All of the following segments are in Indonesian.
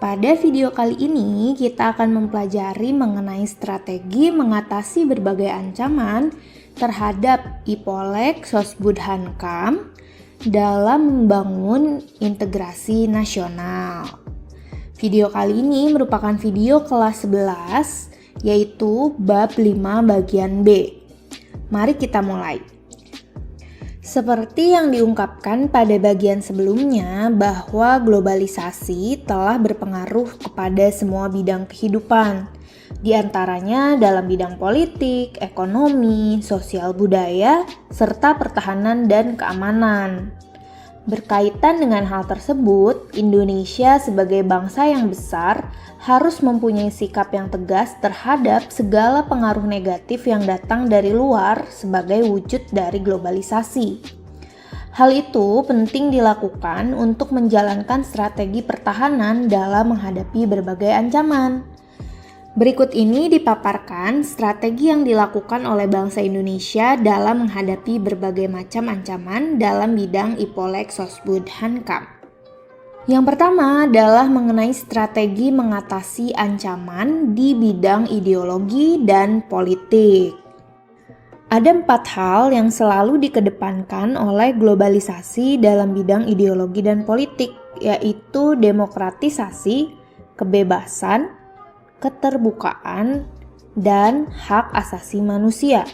Pada video kali ini, kita akan mempelajari mengenai strategi mengatasi berbagai ancaman terhadap IPOLEK Sosbud-Hankam dalam membangun integrasi nasional. Video kali ini merupakan video kelas 11, yaitu bab 5 bagian B. Mari kita mulai. Seperti yang diungkapkan pada bagian sebelumnya, bahwa globalisasi telah berpengaruh kepada semua bidang kehidupan, di antaranya dalam bidang politik, ekonomi, sosial budaya, serta pertahanan dan keamanan. Berkaitan dengan hal tersebut, Indonesia sebagai bangsa yang besar harus mempunyai sikap yang tegas terhadap segala pengaruh negatif yang datang dari luar sebagai wujud dari globalisasi. Hal itu penting dilakukan untuk menjalankan strategi pertahanan dalam menghadapi berbagai ancaman. Berikut ini dipaparkan strategi yang dilakukan oleh bangsa Indonesia dalam menghadapi berbagai macam ancaman dalam bidang IPOLEK Sosbud-Hankam. Yang pertama adalah mengenai strategi mengatasi ancaman di bidang ideologi dan politik. Ada 4 hal yang selalu dikedepankan oleh globalisasi dalam bidang ideologi dan politik, yaitu demokratisasi, kebebasan, keterbukaan, dan hak asasi manusia.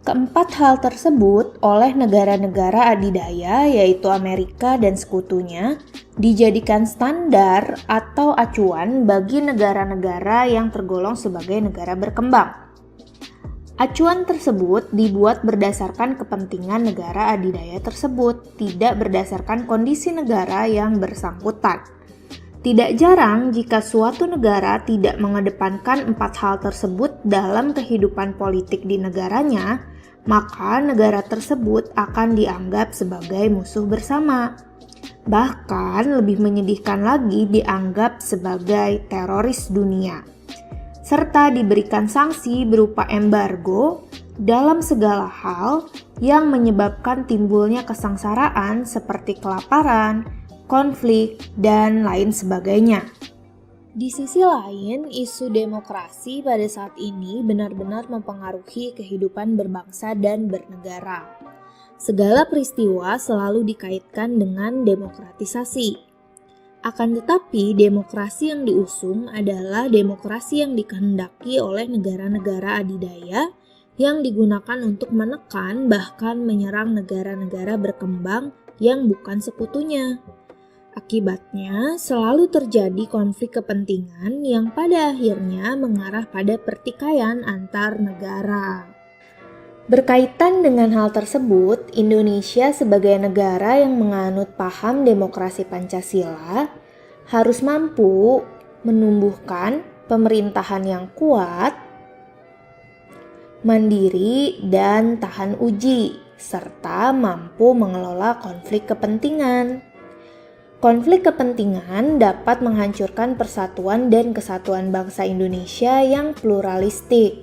Keempat hal tersebut oleh negara-negara adidaya, yaitu Amerika dan sekutunya, dijadikan standar atau acuan bagi negara-negara yang tergolong sebagai negara berkembang. Acuan tersebut dibuat berdasarkan kepentingan negara adidaya tersebut, tidak berdasarkan kondisi negara yang bersangkutan. Tidak jarang jika suatu negara tidak mengedepankan 4 hal tersebut dalam kehidupan politik di negaranya, maka negara tersebut akan dianggap sebagai musuh bersama. Bahkan lebih menyedihkan lagi dianggap sebagai teroris dunia. Serta diberikan sanksi berupa embargo dalam segala hal yang menyebabkan timbulnya kesengsaraan seperti kelaparan, konflik, dan lain sebagainya. Di sisi lain, isu demokrasi pada saat ini benar-benar mempengaruhi kehidupan berbangsa dan bernegara. Segala peristiwa selalu dikaitkan dengan demokratisasi. Akan tetapi, demokrasi yang diusung adalah demokrasi yang dikehendaki oleh negara-negara adidaya yang digunakan untuk menekan bahkan menyerang negara-negara berkembang yang bukan sekutunya. Akibatnya, selalu terjadi konflik kepentingan yang pada akhirnya mengarah pada pertikaian antar negara. Berkaitan dengan hal tersebut, Indonesia sebagai negara yang menganut paham demokrasi Pancasila harus mampu menumbuhkan pemerintahan yang kuat, mandiri, dan tahan uji, serta mampu mengelola konflik kepentingan. Konflik kepentingan dapat menghancurkan persatuan dan kesatuan bangsa Indonesia yang pluralistik.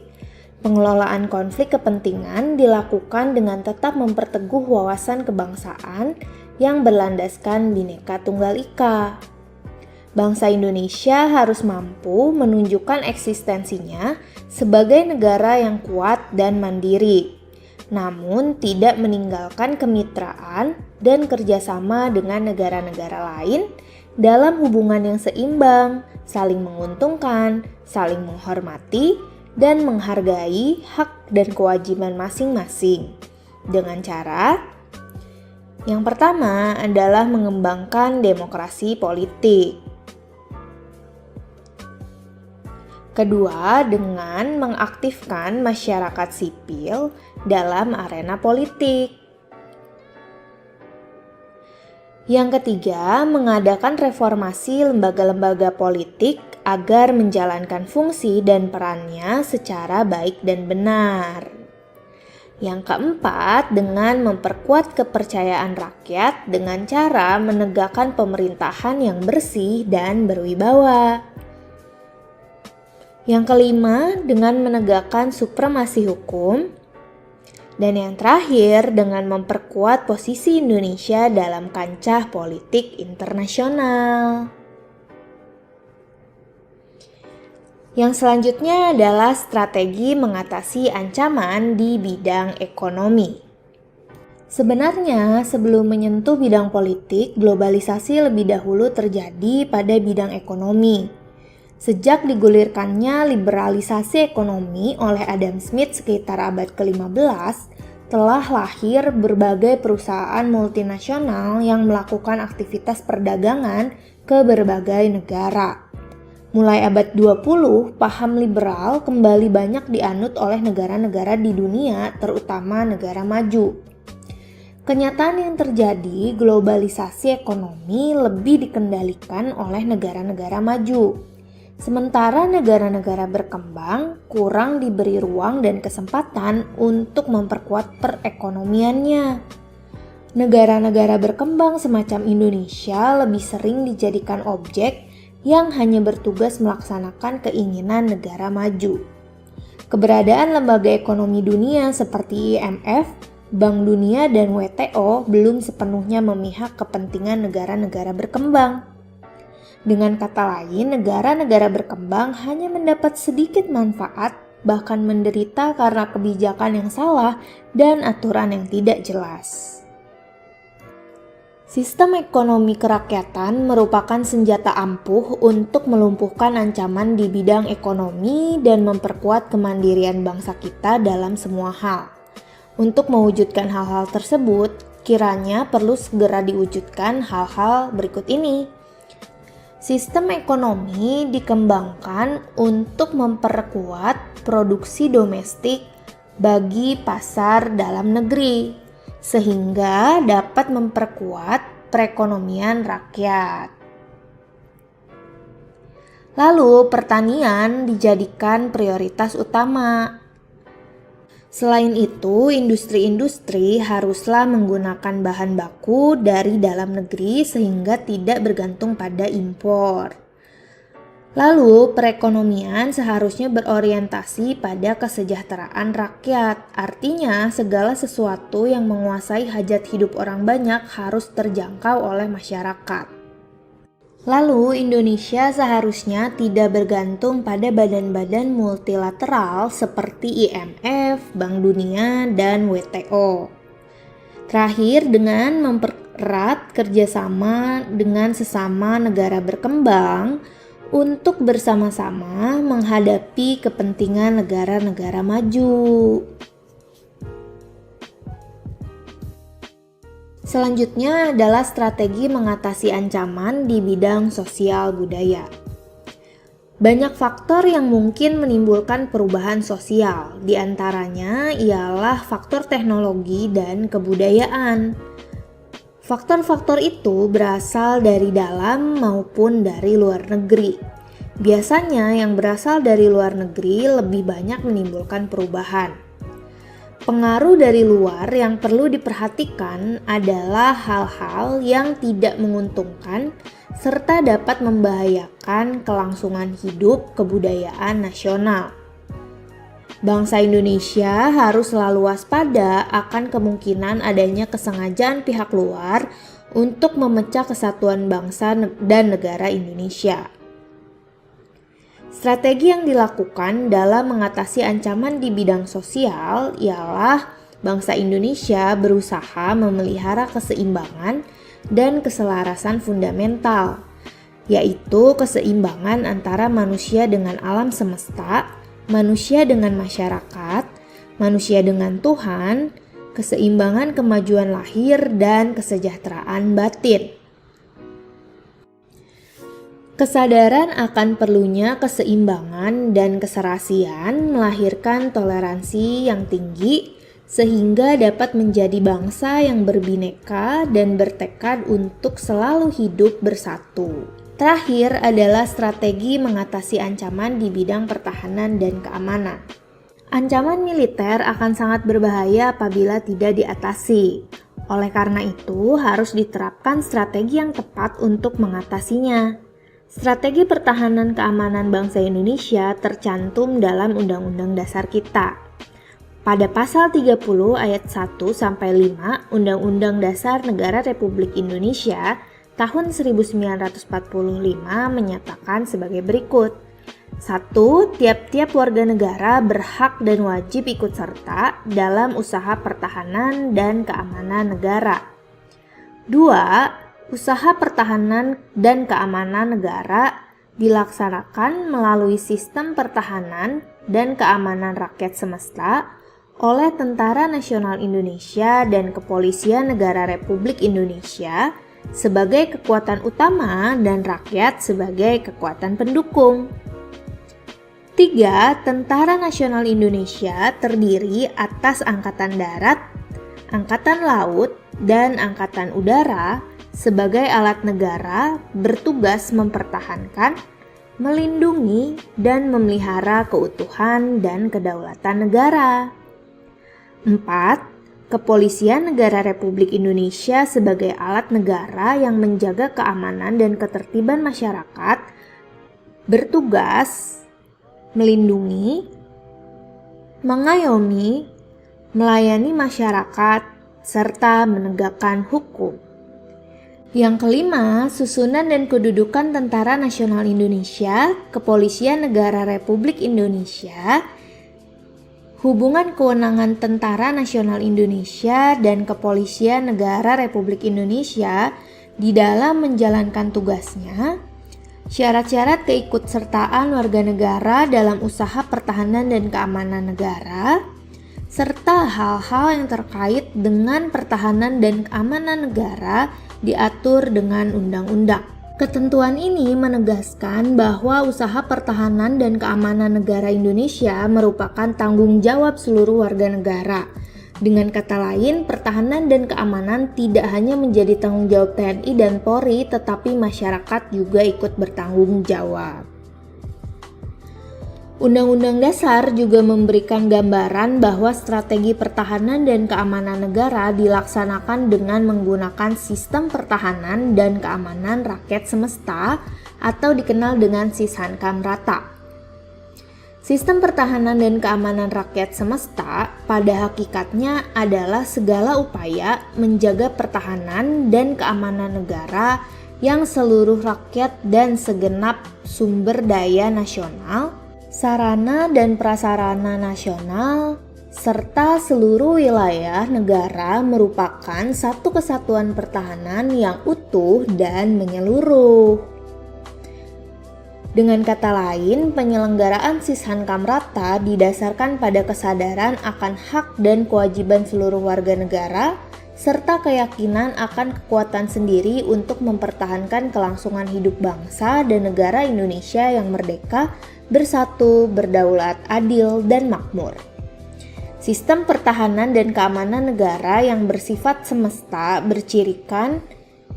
Pengelolaan konflik kepentingan dilakukan dengan tetap memperteguh wawasan kebangsaan yang berlandaskan Bhinneka Tunggal Ika. Bangsa Indonesia harus mampu menunjukkan eksistensinya sebagai negara yang kuat dan mandiri, namun tidak meninggalkan kemitraan dan kerjasama dengan negara-negara lain dalam hubungan yang seimbang, saling menguntungkan, saling menghormati, dan menghargai hak dan kewajiban masing-masing. Dengan cara yang pertama adalah mengembangkan demokrasi politik. Kedua, dengan mengaktifkan masyarakat sipil dalam arena politik. Yang ketiga, mengadakan reformasi lembaga-lembaga politik agar menjalankan fungsi dan perannya secara baik dan benar. Yang keempat, dengan memperkuat kepercayaan rakyat dengan cara menegakkan pemerintahan yang bersih dan berwibawa. Yang kelima, dengan menegakkan supremasi hukum. Dan yang terakhir, dengan memperkuat posisi Indonesia dalam kancah politik internasional. Yang selanjutnya adalah strategi mengatasi ancaman di bidang ekonomi. Sebenarnya, sebelum menyentuh bidang politik, globalisasi lebih dahulu terjadi pada bidang ekonomi. Sejak digulirkannya liberalisasi ekonomi oleh Adam Smith sekitar abad ke-15, telah lahir berbagai perusahaan multinasional yang melakukan aktivitas perdagangan ke berbagai negara. Mulai abad 20, paham liberal kembali banyak dianut oleh negara-negara di dunia, terutama negara maju. Kenyataan yang terjadi, globalisasi ekonomi lebih dikendalikan oleh negara-negara maju. Sementara negara-negara berkembang kurang diberi ruang dan kesempatan untuk memperkuat perekonomiannya. Negara-negara berkembang semacam Indonesia lebih sering dijadikan objek yang hanya bertugas melaksanakan keinginan negara maju. Keberadaan lembaga ekonomi dunia seperti IMF, Bank Dunia, dan WTO belum sepenuhnya memihak kepentingan negara-negara berkembang. Dengan kata lain, negara-negara berkembang hanya mendapat sedikit manfaat, bahkan menderita karena kebijakan yang salah dan aturan yang tidak jelas. Sistem ekonomi kerakyatan merupakan senjata ampuh untuk melumpuhkan ancaman di bidang ekonomi dan memperkuat kemandirian bangsa kita dalam semua hal. Untuk mewujudkan hal-hal tersebut, kiranya perlu segera diwujudkan hal-hal berikut ini. Sistem ekonomi dikembangkan untuk memperkuat produksi domestik bagi pasar dalam negeri, sehingga dapat memperkuat perekonomian rakyat. Lalu, pertanian dijadikan prioritas utama. Selain itu, industri-industri haruslah menggunakan bahan baku dari dalam negeri sehingga tidak bergantung pada impor. Lalu, perekonomian seharusnya berorientasi pada kesejahteraan rakyat. Artinya, segala sesuatu yang menguasai hajat hidup orang banyak harus terjangkau oleh masyarakat. Lalu, Indonesia seharusnya tidak bergantung pada badan-badan multilateral seperti IMF, Bank Dunia, dan WTO. Terakhir, dengan mempererat kerjasama dengan sesama negara berkembang untuk bersama-sama menghadapi kepentingan negara-negara maju. Selanjutnya adalah strategi mengatasi ancaman di bidang sosial budaya. Banyak faktor yang mungkin menimbulkan perubahan sosial, di antaranya ialah faktor teknologi dan kebudayaan. Faktor-faktor itu berasal dari dalam maupun dari luar negeri. Biasanya yang berasal dari luar negeri lebih banyak menimbulkan perubahan. Pengaruh dari luar yang perlu diperhatikan adalah hal-hal yang tidak menguntungkan serta dapat membahayakan kelangsungan hidup kebudayaan nasional. Bangsa Indonesia harus selalu waspada akan kemungkinan adanya kesengajaan pihak luar untuk memecah kesatuan bangsa dan negara Indonesia. Strategi yang dilakukan dalam mengatasi ancaman di bidang sosial ialah bangsa Indonesia berusaha memelihara keseimbangan dan keselarasan fundamental, yaitu keseimbangan antara manusia dengan alam semesta, manusia dengan masyarakat, manusia dengan Tuhan, keseimbangan kemajuan lahir, dan kesejahteraan batin. Kesadaran akan perlunya keseimbangan dan keserasian melahirkan toleransi yang tinggi sehingga dapat menjadi bangsa yang berbineka dan bertekad untuk selalu hidup bersatu. Terakhir adalah strategi mengatasi ancaman di bidang pertahanan dan keamanan. Ancaman militer akan sangat berbahaya apabila tidak diatasi. Oleh karena itu, harus diterapkan strategi yang tepat untuk mengatasinya. Strategi pertahanan keamanan bangsa Indonesia tercantum dalam Undang-Undang Dasar kita. Pada pasal 30 ayat 1 sampai 5 Undang-Undang Dasar Negara Republik Indonesia tahun 1945 menyatakan sebagai berikut. 1. Tiap-tiap warga negara berhak dan wajib ikut serta dalam usaha pertahanan dan keamanan negara. 2. Usaha pertahanan dan keamanan negara dilaksanakan melalui sistem pertahanan dan keamanan rakyat semesta oleh Tentara Nasional Indonesia dan Kepolisian Negara Republik Indonesia sebagai kekuatan utama dan rakyat sebagai kekuatan pendukung. 3. Tentara Nasional Indonesia terdiri atas Angkatan Darat, Angkatan Laut, dan Angkatan Udara sebagai alat negara bertugas mempertahankan, melindungi, dan memelihara keutuhan dan kedaulatan negara. 4. Kepolisian Negara Republik Indonesia sebagai alat negara yang menjaga keamanan dan ketertiban masyarakat bertugas melindungi, mengayomi, melayani masyarakat, serta menegakkan hukum. Yang kelima, susunan dan kedudukan Tentara Nasional Indonesia, Kepolisian Negara Republik Indonesia, hubungan kewenangan Tentara Nasional Indonesia dan Kepolisian Negara Republik Indonesia di dalam menjalankan tugasnya, syarat-syarat keikutsertaan warga negara dalam usaha pertahanan dan keamanan negara, serta hal-hal yang terkait dengan pertahanan dan keamanan negara diatur dengan undang-undang. Ketentuan ini menegaskan bahwa usaha pertahanan dan keamanan negara Indonesia merupakan tanggung jawab seluruh warga negara. Dengan kata lain, pertahanan dan keamanan tidak hanya menjadi tanggung jawab TNI dan Polri, tetapi masyarakat juga ikut bertanggung jawab. Undang-Undang Dasar juga memberikan gambaran bahwa strategi pertahanan dan keamanan negara dilaksanakan dengan menggunakan sistem pertahanan dan keamanan rakyat semesta atau dikenal dengan Sisankam-Rata. Sistem pertahanan dan keamanan rakyat semesta pada hakikatnya adalah segala upaya menjaga pertahanan dan keamanan negara yang seluruh rakyat dan segenap sumber daya nasional, sarana dan prasarana nasional, serta seluruh wilayah negara merupakan satu kesatuan pertahanan yang utuh dan menyeluruh. Dengan kata lain, penyelenggaraan Sisankam-Rata didasarkan pada kesadaran akan hak dan kewajiban seluruh warga negara, serta keyakinan akan kekuatan sendiri untuk mempertahankan kelangsungan hidup bangsa dan negara Indonesia yang merdeka, bersatu, berdaulat, adil, dan makmur. Sistem pertahanan dan keamanan negara yang bersifat semesta bercirikan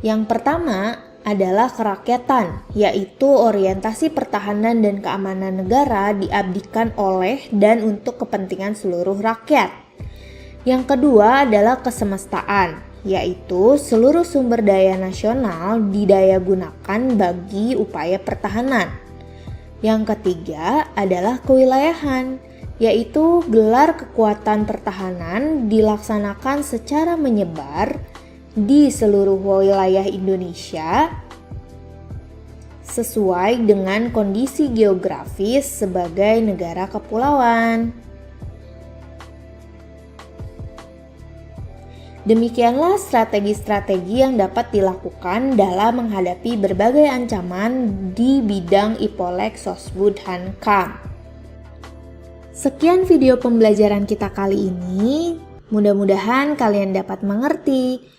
yang pertama adalah kerakyatan, yaitu orientasi pertahanan dan keamanan negara diabdikan oleh dan untuk kepentingan seluruh rakyat. Yang kedua adalah kesemestaan, yaitu seluruh sumber daya nasional didayagunakan bagi upaya pertahanan. Yang ketiga adalah kewilayahan, yaitu gelar kekuatan pertahanan dilaksanakan secara menyebar di seluruh wilayah Indonesia sesuai dengan kondisi geografis sebagai negara kepulauan. Demikianlah strategi-strategi yang dapat dilakukan dalam menghadapi berbagai ancaman di bidang Ipolek Sosbud Hankam. Sekian video pembelajaran kita kali ini. Mudah-mudahan kalian dapat mengerti